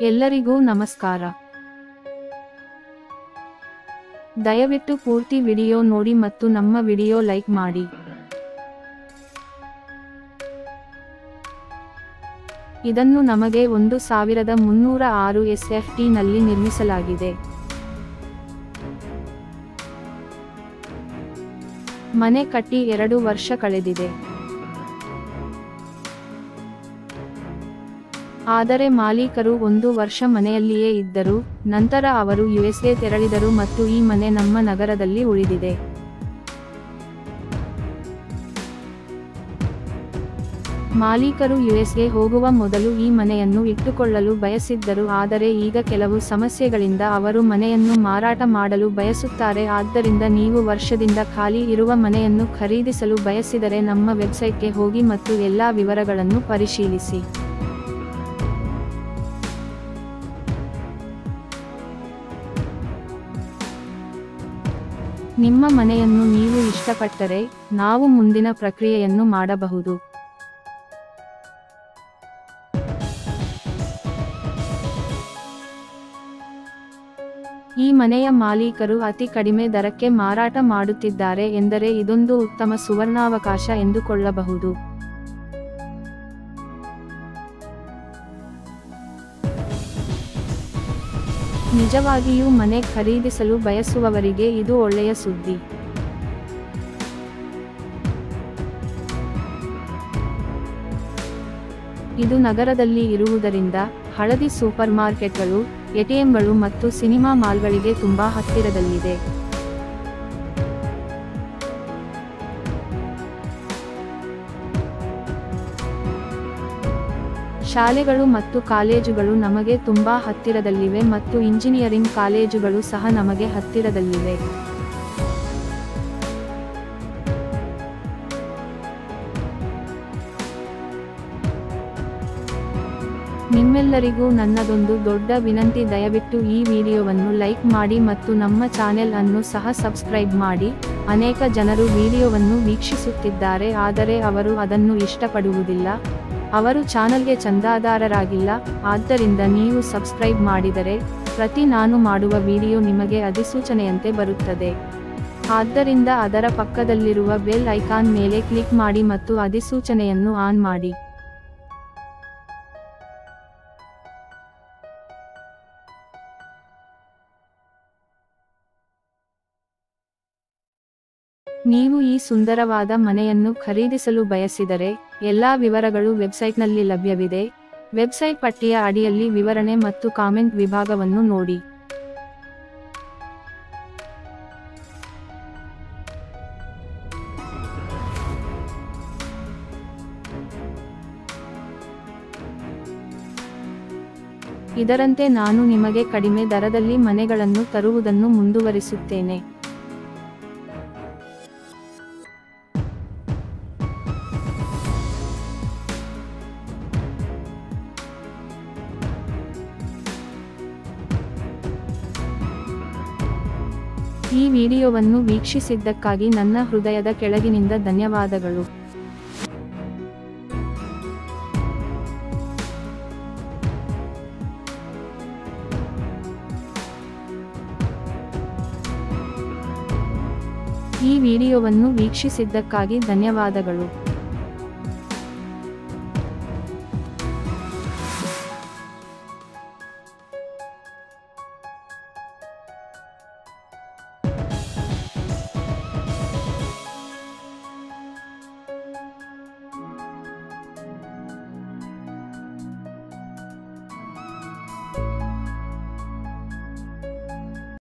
ಎಲ್ಲರಿಗೂ ನಮಸ್ಕಾರ. ದಯವಿಟ್ಟು ಪೂರ್ತಿ ವಿಡಿಯೋ ನೋಡಿ ಮತ್ತು ನಮ್ಮ ವಿಡಿಯೋ ಲೈಕ್ ಮಾಡಿ. ಇದನ್ನು ನಮಗೆ 1306 SFT ನಲ್ಲಿ ನಿರ್ಮಿಸಲಾಗಿದೆ. ಮನೆ ಕಟ್ಟಿ 2 ವರ್ಷ ಕಳೆದಿದೆ. ಆದರೆ ಮಾಲೀಕರು 1 ವರ್ಷ ಮನೆಯಲ್ಲಿಯೇ ಇದ್ದರು, ನಂತರ ಅವರು ಯುಎಸ್ಗೆ ತೆರಳಿದರು ಮತ್ತು ಈ ಮನೆ ನಮ್ಮ ನಗರದಲ್ಲಿ ಉಳಿದಿದೆ. ಮಾಲೀಕರು ಯುಎಸ್ಗೆ ಹೋಗುವ ಮೊದಲು ಈ ಮನೆಯನ್ನು ಇಟ್ಟುಕೊಳ್ಳಲು ಬಯಸಿದ್ದರು, ಆದರೆ ಈಗ ಕೆಲವು ಸಮಸ್ಯೆಗಳಿಂದ ಅವರು ಮನೆಯನ್ನು ಮಾರಾಟ ಮಾಡಲು ಬಯಸುತ್ತಾರೆ. ಆದ್ದರಿಂದ ನೀವು ವರ್ಷದಿಂದ ಖಾಲಿ ಇರುವ ಮನೆಯನ್ನು ಖರೀದಿಸಲು ಬಯಸಿದರೆ ನಮ್ಮ ವೆಬ್ಸೈಟ್ಗೆ ಹೋಗಿ ಮತ್ತು ಎಲ್ಲಾ ವಿವರಗಳನ್ನು ಪರಿಶೀಲಿಸಿ. ನಿಮ್ಮ ಮನೆಯನ್ನು ನೀವು ಇಷ್ಟಪಟ್ಟರೆ, ನಾವು ಮುಂದಿನ ಪ್ರಕ್ರಿಯೆಯನ್ನು ಮಾಡಬಹುದು. ಈ ಮನೆಯ ಮಾಲೀಕರು ಅತಿ ಕಡಿಮೆ ದರಕ್ಕೆ ಮಾರಾಟ ಮಾಡುತ್ತಿದ್ದಾರೆ ಎಂದರೆ ಇದೊಂದು ಉತ್ತಮ ಸುವರ್ಣಾವಕಾಶ ಎಂದುಕೊಳ್ಳಬಹುದು. ನಿಜವಾಗಿಯೂ ಮನೆ ಖರೀದಿಸಲು ಬಯಸುವವರಿಗೆ ಇದು ಒಳ್ಳೆಯ ಸುದ್ದಿ. ಇದು ನಗರದಲ್ಲಿ ಇರುವುದರಿಂದ ಹಳದಿ ಸೂಪರ್ ಮಾರ್ಕೆಟ್ಗಳು, ಎಟಿಎಂಗಳು ಮತ್ತು ಸಿನಿಮಾ ಮಾಲ್ಗಳಿಗೆ ತುಂಬಾ ಹತ್ತಿರದಲ್ಲಿದೆ. ಶಾಲೆಗಳು ಮತ್ತು ಕಾಲೇಜುಗಳು ನಮಗೆ ತುಂಬಾ ಹತ್ತಿರದಲ್ಲಿವೆ ಮತ್ತು ಇಂಜಿನಿಯರಿಂಗ್ ಕಾಲೇಜುಗಳು ಸಹ ನಮಗೆ ಹತ್ತಿರದಲ್ಲಿವೆ. ನಿಮ್ಮೆಲ್ಲರಿಗೂ ನನ್ನದೊಂದು ದೊಡ್ಡ ವಿನಂತಿ, ದಯವಿಟ್ಟು ಈ ವಿಡಿಯೋವನ್ನು ಲೈಕ್ ಮಾಡಿ ಮತ್ತು ನಮ್ಮ ಚಾನೆಲ್ ಅನ್ನು ಸಹ ಸಬ್ಸ್ಕ್ರೈಬ್ ಮಾಡಿ. ಅನೇಕ ಜನರು ವಿಡಿಯೋವನ್ನು ವೀಕ್ಷಿಸುತ್ತಿದ್ದಾರೆ ಆದರೆ ಅವರು ಅದನ್ನು ಇಷ್ಟಪಡುವುದಿಲ್ಲ, ಅವರು ಚಾನಲ್ಗೆ ಚಂದಾದಾರರಾಗಿಲ್ಲ. ಆದ್ದರಿಂದ ನೀವು ಸಬ್ಸ್ಕ್ರೈಬ್ ಮಾಡಿದರೆ ಪ್ರತಿ ನಾನು ಮಾಡುವ ವಿಡಿಯೋ ನಿಮಗೆ ಅಧಿಸೂಚನೆಯಂತೆ ಬರುತ್ತದೆ. ಆದ್ದರಿಂದ ಅದರ ಪಕ್ಕದಲ್ಲಿರುವ ಬೆಲ್ ಐಕಾನ್ ಮೇಲೆ ಕ್ಲಿಕ್ ಮಾಡಿ ಮತ್ತು ಅಧಿಸೂಚನೆಯನ್ನು ಆನ್ ಮಾಡಿ. ನೀವು ಈ ಸುಂದರವಾದ ಮನೆಯನ್ನು ಖರೀದಿಸಲು ಬಯಸಿದರೆ, ಎಲ್ಲಾ ವಿವರಗಳು ವೆಬ್ಸೈಟ್ನಲ್ಲಿ ಲಭ್ಯವಿದೆ. ವೆಬ್ಸೈಟ್ ಪಟ್ಟಿಯ ಅಡಿಯಲ್ಲಿ ವಿವರಣೆ ಮತ್ತು ಕಾಮೆಂಟ್ ವಿಭಾಗವನ್ನು ನೋಡಿ. ಇದರಂತೆ ನಾನು ನಿಮಗೆ ಕಡಿಮೆ ದರದಲ್ಲಿ ಮನೆಗಳನ್ನು ತರುವುದನ್ನು ಮುಂದುವರಿಸುತ್ತೇನೆ. ಈ ವಿಡಿಯೋವನ್ನು ವೀಕ್ಷಿಸಿದ್ದಕ್ಕಾಗಿ ನನ್ನ ಹೃದಯದ ಕೆಳಗಿನಿಂದ ಧನ್ಯವಾದಗಳು. ಈ ವಿಡಿಯೋವನ್ನು ವೀಕ್ಷಿಸಿದ್ದಕ್ಕಾಗಿ ಧನ್ಯವಾದಗಳು.